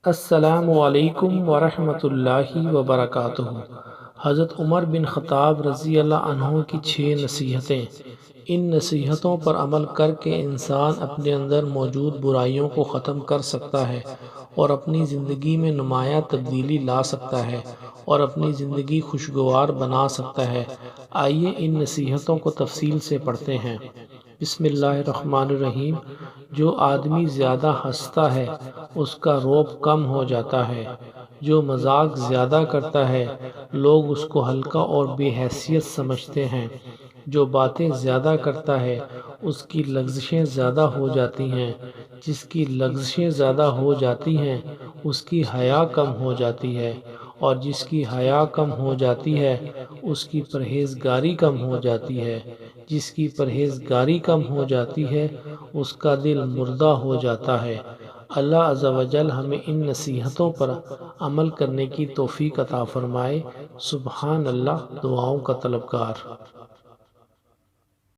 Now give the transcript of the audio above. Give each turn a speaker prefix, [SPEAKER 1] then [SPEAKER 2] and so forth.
[SPEAKER 1] السلام علیکم ورحمۃ اللہ وبرکاتہ۔ حضرت عمر بن خطاب رضی اللہ عنہ کی 6 نصیحتیں۔ ان نصیحتوں پر عمل کر کے انسان اپنے اندر موجود برائیوں کو ختم کر سکتا ہے اور اپنی زندگی میں نمایاں تبدیلی لا سکتا ہے اور اپنی زندگی خوشگوار بنا سکتا ہے۔ آئیے ان نصیحتوں کو تفصیل سے پڑھتے ہیں۔ بسم اللہ الرحمن الرحیم۔ جو آدمی زیادہ ہنستا ہے اس کا روب کم ہو جاتا ہے۔ جو مذاق زیادہ کرتا ہے لوگ اس کو ہلکا اور بے حیثیت سمجھتے ہیں۔ جو باتیں زیادہ کرتا ہے اس کی لغزشیں زیادہ ہو جاتی ہیں۔ جس کی لغزشیں زیادہ ہو جاتی ہیں اس کی حیا کم ہو جاتی ہے، اور جس کی حیا کم ہو جاتی ہے اس کی پرہیزگاری کم ہو جاتی ہے۔ جس کی پرہیزگاری کم ہو جاتی ہے اس کا دل مردہ ہو جاتا ہے۔ اللہ عز و جل ہمیں ان نصیحتوں پر عمل کرنے کی توفیق عطا فرمائے۔ سبحان اللہ، دعاؤں کا طلبگار۔